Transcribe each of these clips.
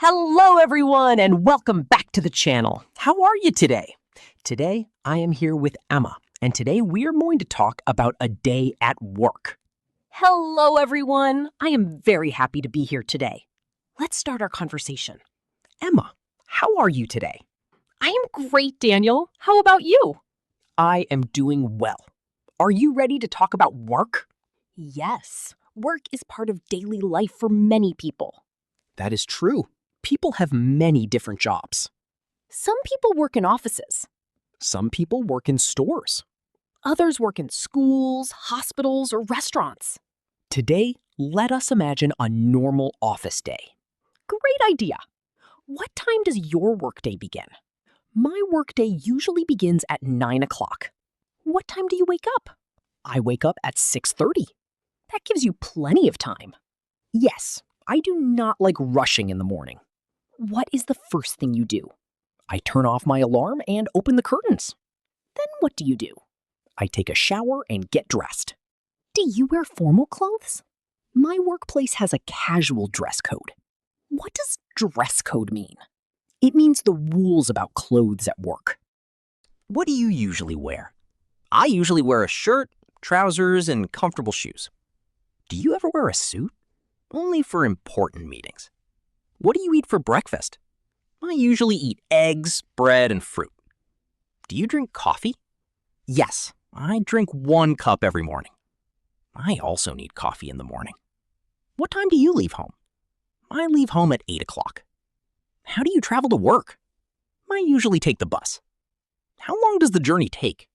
Hello everyone and welcome back to the channel. How are you today? Today I am here with Emma and today we are going to talk about a day at work. Hello everyone. I am very happy to be here today. Let's start our conversation. Emma, how are you today? I am great, Daniel. How about you? I am doing well. Are you ready to talk about work? Yes, work is part of daily life for many people. That is true. People have many different jobs. Some people work in offices. Some people work in stores. Others work in schools, hospitals, or restaurants. Today, let us imagine a normal office day. Great idea. What time does your workday begin? My workday usually begins at 9 o'clock. What time do you wake up? I wake up at 6:30. That gives you plenty of time. Yes, I do not like rushing in the morning. What is the first thing you do? I turn off my alarm and open the curtains. Then what do you do? I take a shower and get dressed. Do you wear formal clothes? My workplace has a casual dress code. What does dress code mean? It means the rules about clothes at work. What do you usually wear? I usually wear a shirt, trousers, and comfortable shoes. Do you ever wear a suit? Only for important meetings. What do you eat for breakfast? I usually eat eggs, bread, and fruit. Do you drink coffee? Yes, I drink 1 cup every morning. I also need coffee in the morning. What time do you leave home? I leave home at 8 o'clock. How do you travel to work? I usually take the bus. How long does the journey take?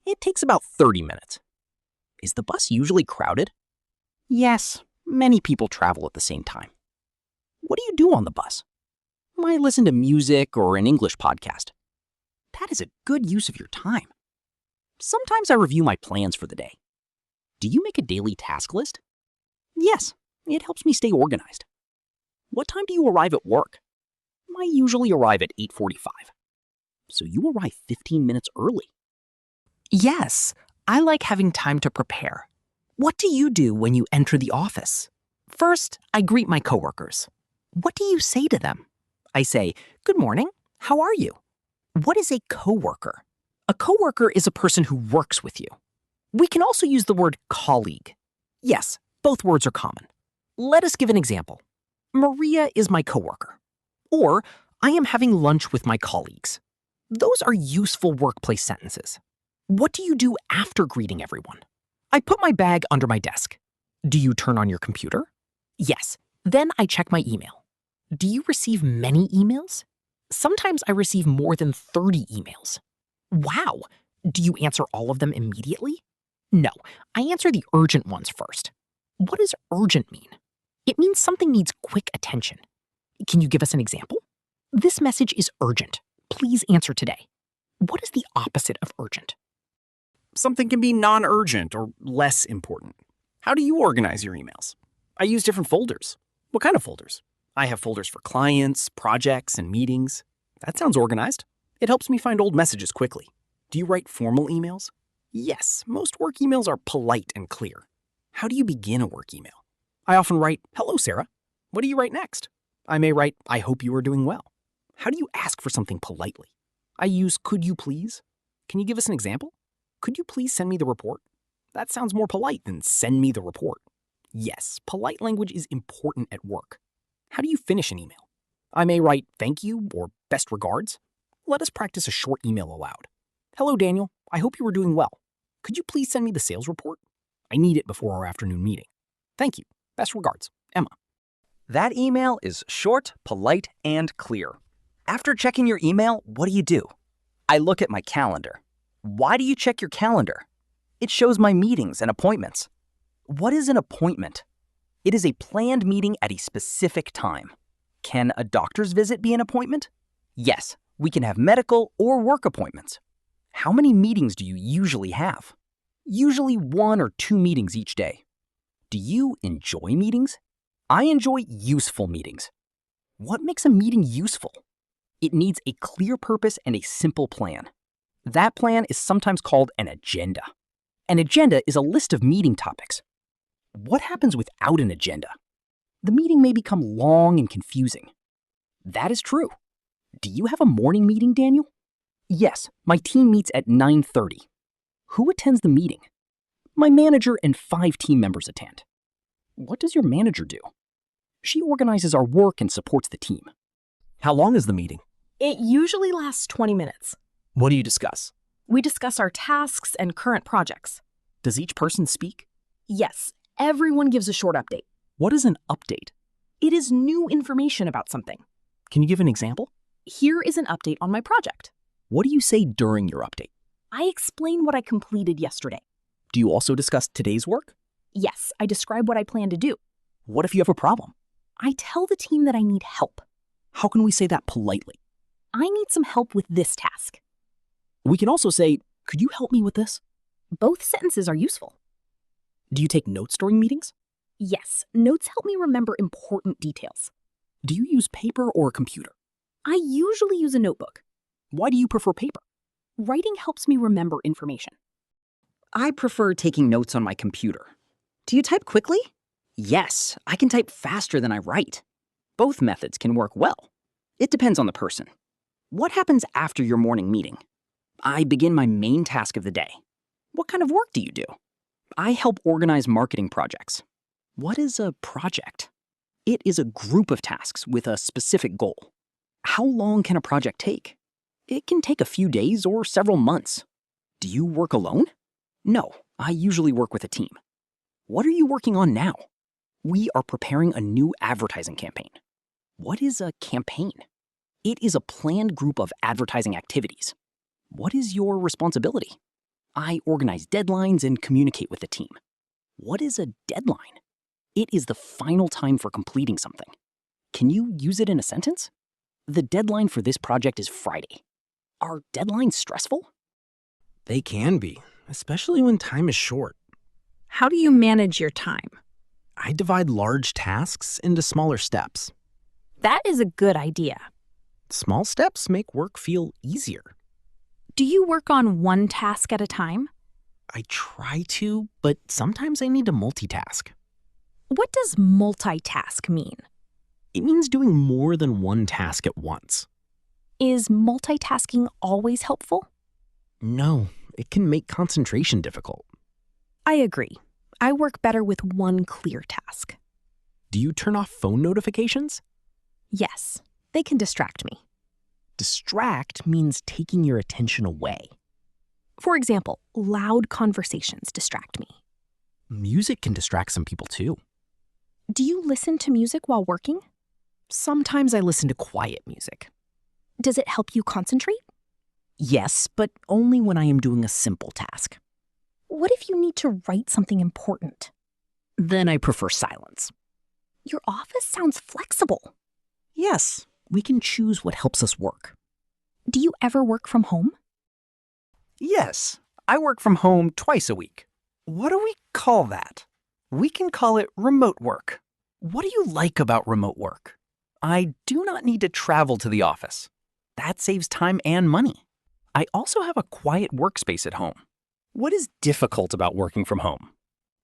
It takes about 30 minutes. Is the bus usually crowded? Yes, many people travel at the same time. What do you do on the bus? I listen to music or an English podcast. That is a good use of your time. Sometimes I review my plans for the day. Do you make a daily task list? Yes, it helps me stay organized. What time do you arrive at work? I usually arrive at 8:45. So you arrive 15 minutes early. Yes, I like having time to prepare. What do you do when you enter the office? First, I greet my coworkers. What do you say to them? I say, "Good morning, how are you?" What is a coworker? A coworker is a person who works with you. We can also use the word colleague. Yes, both words are common. Let us give an example. Maria is my coworker. Or, I am having lunch with my colleagues. Those are useful workplace sentences. What do you do after greeting everyone? I put my bag under my desk. Do you turn on your computer? Yes. Then I check my email. Do you receive many emails? Sometimes I receive more than 30 emails. Wow! Do you answer all of them immediately? No, I answer the urgent ones first. What does urgent mean? It means something needs quick attention. Can you give us an example? This message is urgent. Please answer today. What is the opposite of urgent? Something can be non-urgent or less important. How do you organize your emails? I use different folders. What kind of folders? I have folders for clients, projects, and meetings. That sounds organized. It helps me find old messages quickly. Do you write formal emails? Yes, most work emails are polite and clear. How do you begin a work email? I often write, "Hello, Sarah." What do you write next? I may write, "I hope you are doing well." How do you ask for something politely? I use "could you please." Can you give us an example? Could you please send me the report? That sounds more polite than "send me the report." Yes, polite language is important at work. How do you finish an email? I may write "thank you" or "best regards." Let us practice a short email aloud. "Hello, Daniel. I hope you are doing well. Could you please send me the sales report? I need it before our afternoon meeting. Thank you. Best regards, Emma." That email is short, polite, and clear. After checking your email, what do? I look at my calendar. Why do you check your calendar? It shows my meetings and appointments. What is an appointment? It is a planned meeting at a specific time. Can a doctor's visit be an appointment? Yes, we can have medical or work appointments. How many meetings do you usually have? Usually 1 or 2 meetings each day. Do you enjoy meetings? I enjoy useful meetings. What makes a meeting useful? It needs a clear purpose and a simple plan. That plan is sometimes called an agenda. An agenda is a list of meeting topics. What happens without an agenda? The meeting may become long and confusing. That is true. Do you have a morning meeting, Daniel? Yes, my team meets at 9:30. Who attends the meeting? My manager and 5 team members attend. What does your manager do? She organizes our work and supports the team. How long is the meeting? It usually lasts 20 minutes. What do you discuss? We discuss our tasks and current projects. Does each person speak? Yes, everyone gives a short update. What is an update? It is new information about something. Can you give an example? Here is an update on my project. What do you say during your update? I explain what I completed yesterday. Do you also discuss today's work? Yes, I describe what I plan to do. What if you have a problem? I tell the team that I need help. How can we say that politely? I need some help with this task. We can also say, could you help me with this? Both sentences are useful. Do you take notes during meetings? Yes, notes help me remember important details. Do you use paper or a computer? I usually use a notebook. Why do you prefer paper? Writing helps me remember information. I prefer taking notes on my computer. Do you type quickly? Yes, I can type faster than I write. Both methods can work well. It depends on the person. What happens after your morning meeting? I begin my main task of the day. What kind of work do you do? I help organize marketing projects. What is a project? It is a group of tasks with a specific goal. How long can a project take? It can take a few days or several months. Do you work alone? No, I usually work with a team. What are you working on now? We are preparing a new advertising campaign. What is a campaign? It is a planned group of advertising activities. What is your responsibility? I organize deadlines and communicate with the team. What is a deadline? It is the final time for completing something. Can you use it in a sentence? The deadline for this project is Friday. Are deadlines stressful? They can be, especially when time is short. How do you manage your time? I divide large tasks into smaller steps. That is a good idea. Small steps make work feel easier. Do you work on one task at a time? I try to, but sometimes I need to multitask. What does multitask mean? It means doing more than one task at once. Is multitasking always helpful? No, it can make concentration difficult. I agree. I work better with one clear task. Do you turn off phone notifications? Yes, they can distract me. Distract means taking your attention away. For example, loud conversations distract me. Music can distract some people too. Do you listen to music while working? Sometimes I listen to quiet music. Does it help you concentrate? Yes, but only when I am doing a simple task. What if you need to write something important? Then I prefer silence. Your office sounds flexible. Yes, we can choose what helps us work. Do you ever work from home? Yes, I work from home twice a week. What do we call that? We can call it remote work. What do you like about remote work? I do not need to travel to the office. That saves time and money. I also have a quiet workspace at home. What is difficult about working from home?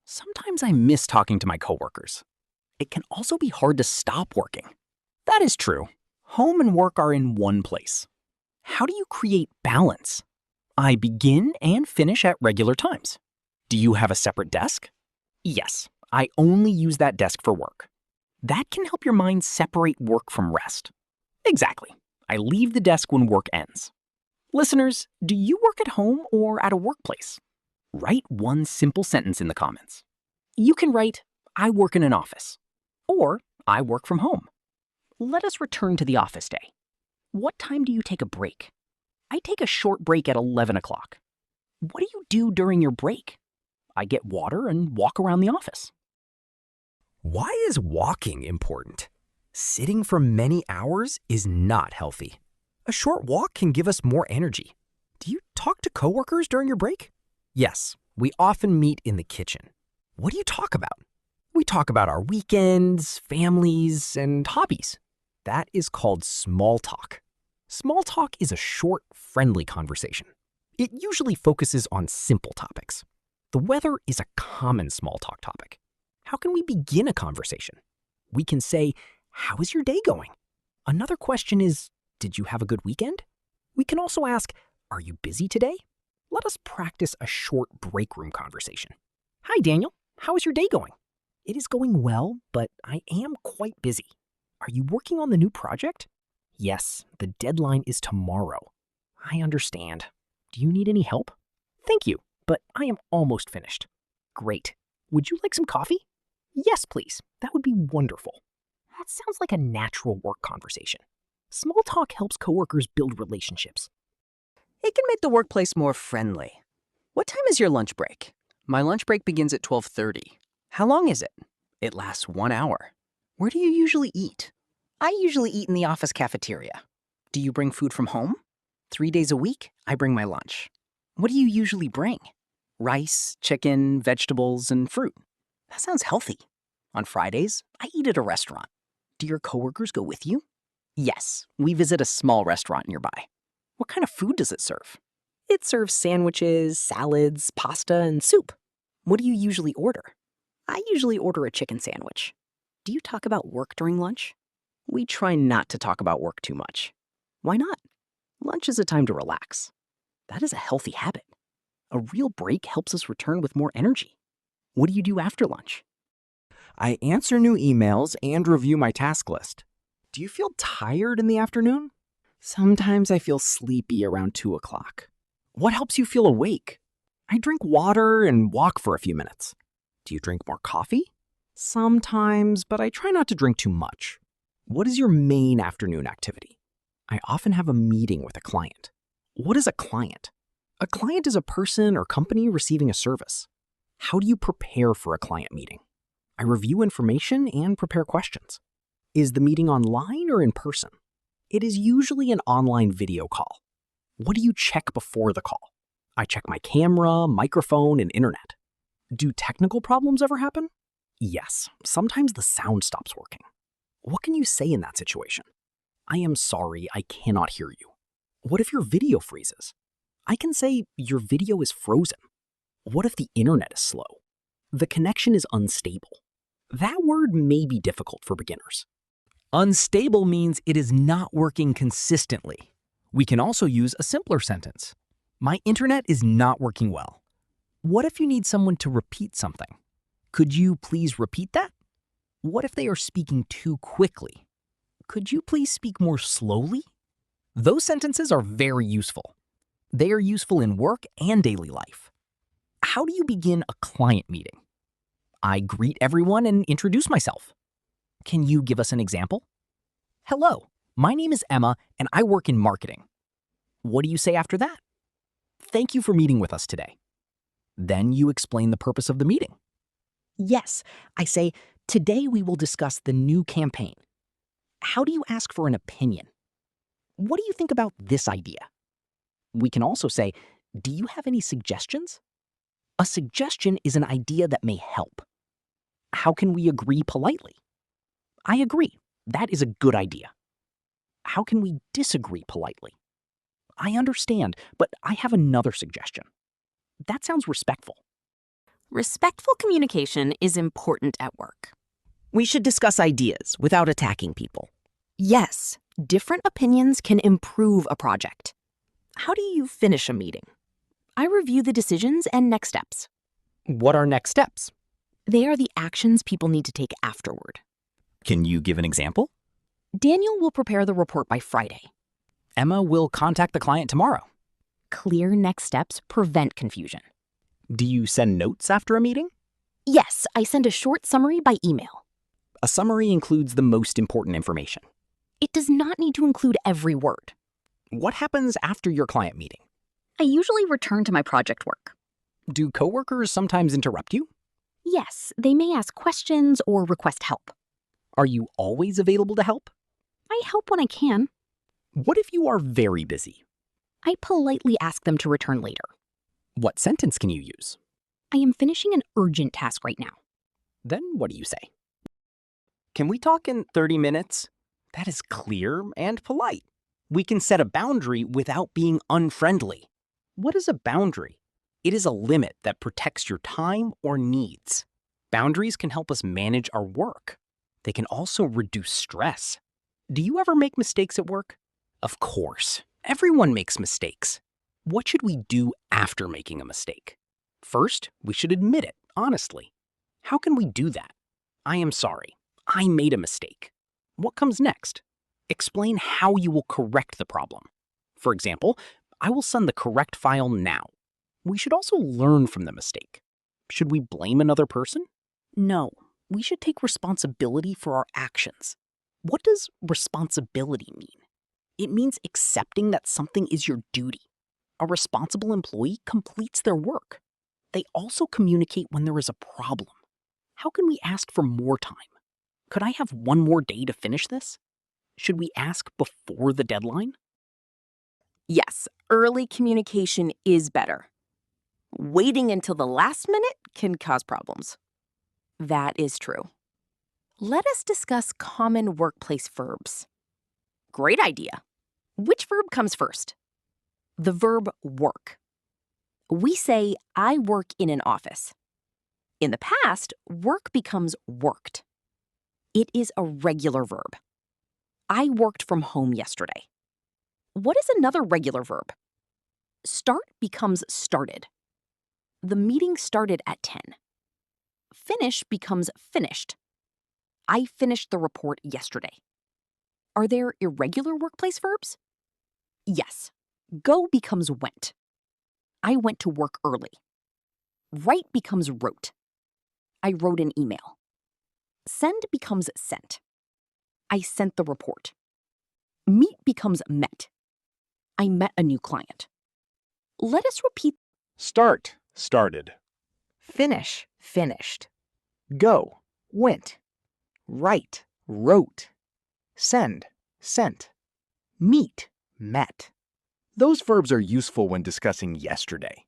Sometimes I miss talking to my coworkers. It can also be hard to stop working. That is true. Home and work are in one place. How do you create balance? I begin and finish at regular times. Do you have a separate desk? Yes, I only use that desk for work. That can help your mind separate work from rest. Exactly. I leave the desk when work ends. Listeners, do you work at home or at a workplace? Write one simple sentence in the comments. You can write, I work in an office, or I work from home. Let us return to the office day. What time do you take a break? I take a short break at 11 o'clock. What do you do during your break? I get water and walk around the office. Why is walking important? Sitting for many hours is not healthy. A short walk can give us more energy. Do you talk to coworkers during your break? Yes, we often meet in the kitchen. What do you talk about? We talk about our weekends, families, and hobbies. That is called small talk. Small talk is a short, friendly conversation. It usually focuses on simple topics. The weather is a common small talk topic. How can we begin a conversation? We can say, how is your day going? Another question is, did you have a good weekend? We can also ask, are you busy today? Let us practice a short break room conversation. Hi, Daniel. How is your day going? It is going well, but I am quite busy. Are you working on the new project? Yes, the deadline is tomorrow. I understand. Do you need any help? Thank you, but I am almost finished. Great. Would you like some coffee? Yes, please. That would be wonderful. That sounds like a natural work conversation. Small talk helps coworkers build relationships. It can make the workplace more friendly. What time is your lunch break? My lunch break begins at 12:30. How long is it? It lasts 1 hour. Where do you usually eat? I usually eat in the office cafeteria. Do you bring food from home? 3 days a week, I bring my lunch. What do you usually bring? Rice, chicken, vegetables, and fruit. That sounds healthy. On Fridays, I eat at a restaurant. Do your coworkers go with you? Yes, we visit a small restaurant nearby. What kind of food does it serve? It serves sandwiches, salads, pasta, and soup. What do you usually order? I usually order a chicken sandwich. Do you talk about work during lunch? We try not to talk about work too much. Why not? Lunch is a time to relax. That is a healthy habit. A real break helps us return with more energy. What do you do after lunch? I answer new emails and review my task list. Do you feel tired in the afternoon? Sometimes I feel sleepy around 2 o'clock. What helps you feel awake? I drink water and walk for a few minutes. Do you drink more coffee? Sometimes, but I try not to drink too much. What is your main afternoon activity? I often have a meeting with a client. What is a client? A client is a person or company receiving a service. How do you prepare for a client meeting? I review information and prepare questions. Is the meeting online or in person? It is usually an online video call. What do you check before the call? I check my camera, microphone, and internet. Do technical problems ever happen? Yes, sometimes the sound stops working. What can you say in that situation? I am sorry, I cannot hear you. What if your video freezes? I can say your video is frozen. What if the internet is slow? The connection is unstable. That word may be difficult for beginners. Unstable means it is not working consistently. We can also use a simpler sentence. My internet is not working well. What if you need someone to repeat something? Could you please repeat that? What if they are speaking too quickly? Could you please speak more slowly? Those sentences are very useful. They are useful in work and daily life. How do you begin a client meeting? I greet everyone and introduce myself. Can you give us an example? Hello, my name is Emma and I work in marketing. What do you say after that? Thank you for meeting with us today. Then you explain the purpose of the meeting. Yes, I say, today we will discuss the new campaign. How do you ask for an opinion? What do you think about this idea? We can also say, do you have any suggestions? A suggestion is an idea that may help. How can we agree politely? I agree. That is a good idea. How can we disagree politely? I understand, but I have another suggestion. That sounds respectful. Respectful communication is important at work. We should discuss ideas without attacking people. Yes, different opinions can improve a project. How do you finish a meeting? I review the decisions and next steps. What are next steps? They are the actions people need to take afterward. Can you give an example? Daniel will prepare the report by Friday. Emma will contact the client tomorrow. Clear next steps prevent confusion. Do you send notes after a meeting? Yes, I send a short summary by email. A summary includes the most important information. It does not need to include every word. What happens after your client meeting? I usually return to my project work. Do coworkers sometimes interrupt you? Yes, they may ask questions or request help. Are you always available to help? I help when I can. What if you are very busy? I politely ask them to return later. What sentence can you use? I am finishing an urgent task right now. Then what do you say? Can we talk in 30 minutes? That is clear and polite. We can set a boundary without being unfriendly. What is a boundary? It is a limit that protects your time or needs. Boundaries can help us manage our work. They can also reduce stress. Do you ever make mistakes at work? Of course. Everyone makes mistakes. What should we do after making a mistake? First, we should admit it, honestly. How can we do that? I am sorry. I made a mistake. What comes next? Explain how you will correct the problem. For example, I will send the correct file now. We should also learn from the mistake. Should we blame another person? No. We should take responsibility for our actions. What does responsibility mean? It means accepting that something is your duty. A responsible employee completes their work. They also communicate when there is a problem. How can we ask for more time? Could I have one more day to finish this? Should we ask before the deadline? Yes, early communication is better. Waiting until the last minute can cause problems. That is true. Let us discuss common workplace verbs. Great idea. Which verb comes first? The verb work. We say, I work in an office. In the past, work becomes worked. It is a regular verb. I worked from home yesterday. What is another regular verb? Start becomes started. The meeting started at 10. Finish becomes finished. I finished the report yesterday. Are there irregular workplace verbs? Yes. Go becomes went. I went to work early. Write becomes wrote. I wrote an email. Send becomes sent. I sent the report. Meet becomes met. I met a new client. Let us repeat. Start, started. Finish, finished. Go, went. Write, wrote. Send, sent. Meet, met. Those verbs are useful when discussing yesterday.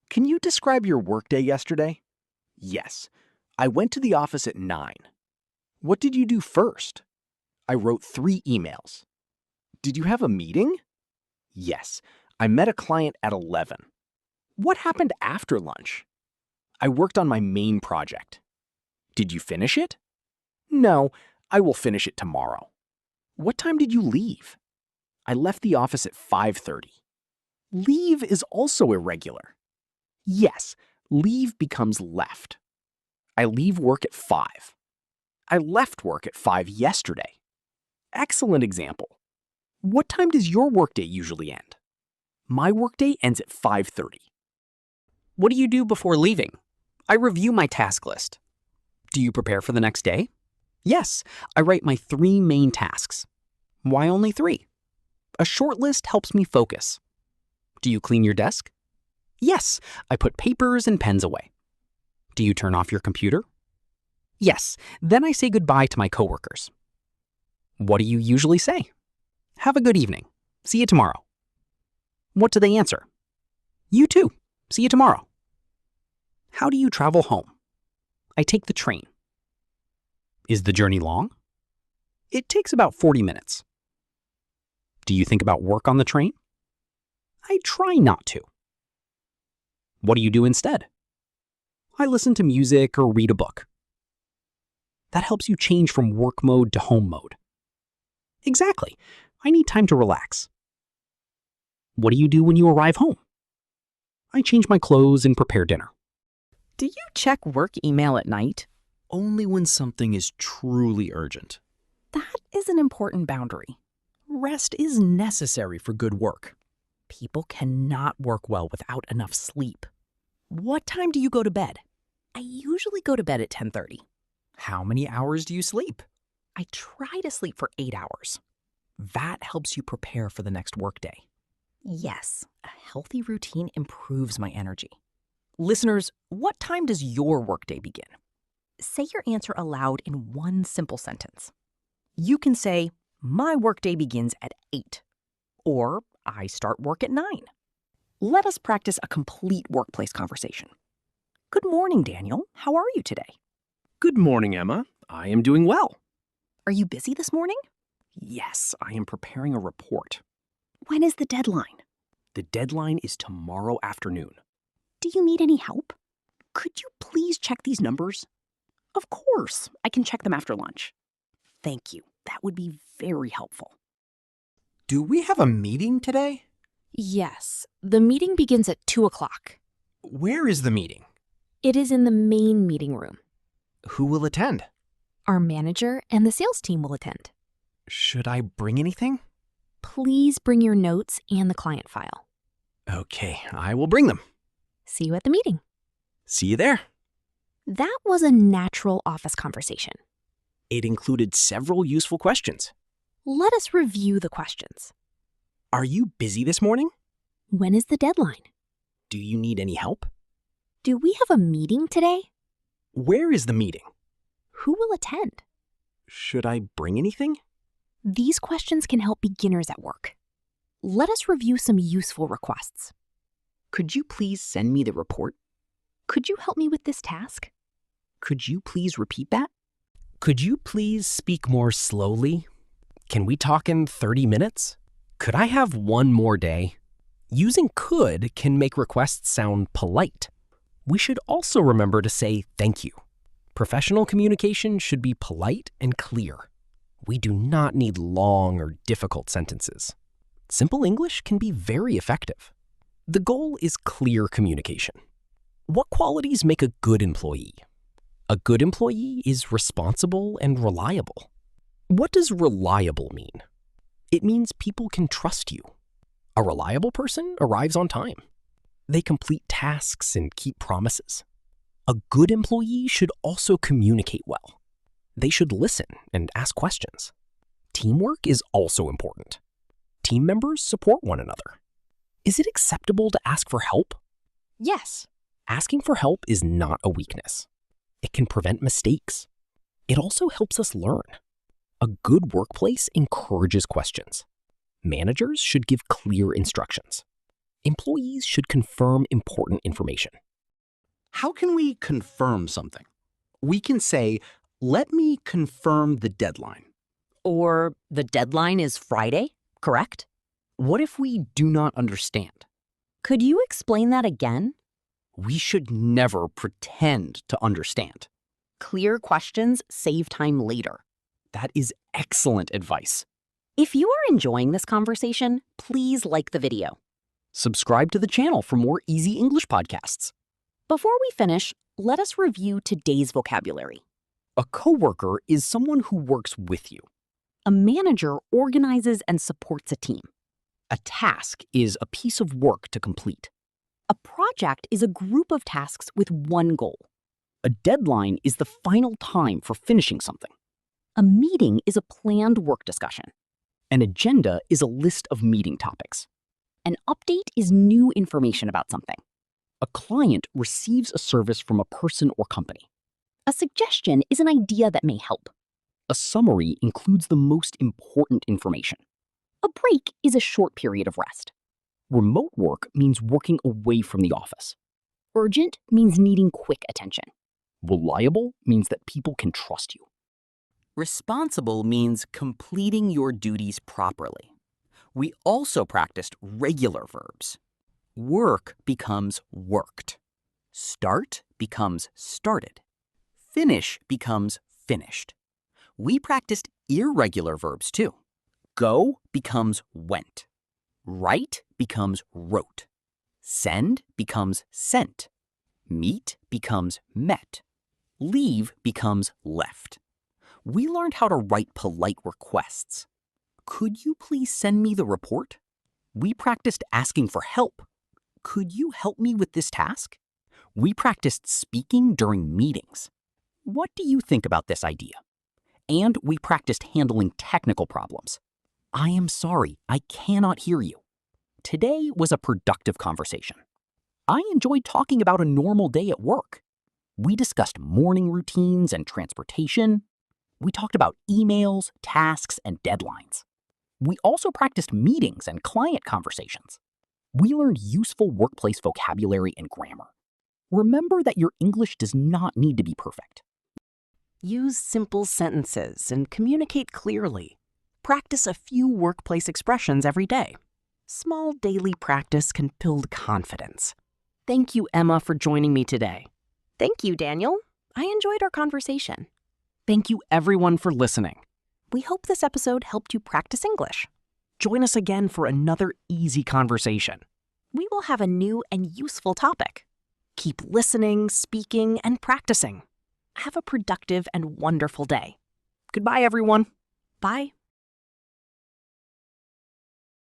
Can you describe your workday yesterday? Yes. I went to the office at 9. What did you do first? I wrote 3 emails. Did you have a meeting? Yes. I met a client at 11. What happened after lunch? I worked on my main project. Did you finish it? No, I will finish it tomorrow. What time did you leave? I left the office at 5:30. Leave is also irregular. Yes, leave becomes left. I leave work at 5. I left work at 5 yesterday. Excellent example. What time does your workday usually end? My workday ends at 5:30. What do you do before leaving? I review my task list. Do you prepare for the next day? Yes, I write my 3 main tasks. Why only 3? A short list helps me focus. Do you clean your desk? Yes, I put papers and pens away. Do you turn off your computer? Yes, then I say goodbye to my coworkers. What do you usually say? Have a good evening. See you tomorrow. What do they answer? You too. See you tomorrow. How do you travel home? I take the train. Is the journey long? It takes about 40 minutes. Do you think about work on the train? I try not to. What do you do instead? I listen to music or read a book. That helps you change from work mode to home mode. Exactly. I need time to relax. What do you do when you arrive home? I change my clothes and prepare dinner. Do you check work email at night? Only when something is truly urgent. That is an important boundary. Rest is necessary for good work. People cannot work well without enough sleep. What time do you go to bed? I usually go to bed at 10:30. How many hours do you sleep? I try to sleep for 8 hours. That helps you prepare for the next workday. Yes, a healthy routine improves my energy. Listeners, what time does your workday begin? Say your answer aloud in one simple sentence. You can say, my workday begins at 8, or I start work at 9. Let us practice a complete workplace conversation. Good morning, Daniel. How are you today? Good morning, Emma. I am doing well. Are you busy this morning? Yes, I am preparing a report. When is the deadline? The deadline is tomorrow afternoon. Do you need any help? Could you please check these numbers? Of course, I can check them after lunch. Thank you. That would be very helpful. Do we have a meeting today? Yes, the meeting begins at 2 o'clock. Where is the meeting? It is in the main meeting room. Who will attend? Our manager and the sales team will attend. Should I bring anything? Please bring your notes and the client file. Okay, I will bring them. See you at the meeting. See you there. That was a natural office conversation. It included several useful questions. Let us review the questions. Are you busy this morning? When is the deadline? Do you need any help? Do we have a meeting today? Where is the meeting? Who will attend? Should I bring anything? These questions can help beginners at work. Let us review some useful requests. Could you please send me the report? Could you help me with this task? Could you please repeat that? Could you please speak more slowly? Can we talk in 30 minutes? Could I have one more day? Using could can make requests sound polite. We should also remember to say thank you. Professional communication should be polite and clear. We do not need long or difficult sentences. Simple English can be very effective. The goal is clear communication. What qualities make a good employee? A good employee is responsible and reliable. What does reliable mean? It means people can trust you. A reliable person arrives on time. They complete tasks and keep promises. A good employee should also communicate well. They should listen and ask questions. Teamwork is also important. Team members support one another. Is it acceptable to ask for help? Yes. Asking for help is not a weakness. It can prevent mistakes. It also helps us learn. A good workplace encourages questions. Managers should give clear instructions. Employees should confirm important information. How can we confirm something? We can say, let me confirm the deadline. Or the deadline is Friday, correct? What if we do not understand? Could you explain that again? We should never pretend to understand. Clear questions save time later. That is excellent advice. If you are enjoying this conversation, please like the video. Subscribe to the channel for more easy English podcasts. Before we finish, let us review today's vocabulary. A coworker is someone who works with you. A manager organizes and supports a team. A task is a piece of work to complete. A project is a group of tasks with one goal. A deadline is the final time for finishing something. A meeting is a planned work discussion. An agenda is a list of meeting topics. An update is new information about something. A client receives a service from a person or company. A suggestion is an idea that may help. A summary includes the most important information. A break is a short period of rest. Remote work means working away from the office. Urgent means needing quick attention. Reliable means that people can trust you. Responsible means completing your duties properly. We also practiced regular verbs. Work becomes worked. Start becomes started. Finish becomes finished. We practiced irregular verbs too. Go becomes went. Write becomes wrote. Send becomes sent. Meet becomes met. Leave becomes left. We learned how to write polite requests. Could you please send me the report? We practiced asking for help. Could you help me with this task? We practiced speaking during meetings. What do you think about this idea? And we practiced handling technical problems. I am sorry, I cannot hear you. Today was a productive conversation. I enjoyed talking about a normal day at work. We discussed morning routines and transportation. We talked about emails, tasks, and deadlines. We also practiced meetings and client conversations. We learned useful workplace vocabulary and grammar. Remember that your English does not need to be perfect. Use simple sentences and communicate clearly. Practice a few workplace expressions every day. Small daily practice can build confidence. Thank you, Emma, for joining me today. Thank you, Daniel. I enjoyed our conversation. Thank you, everyone, for listening. We hope this episode helped you practice English. Join us again for another easy conversation. We will have a new and useful topic. Keep listening, speaking, and practicing. Have a productive and wonderful day. Goodbye, everyone. Bye.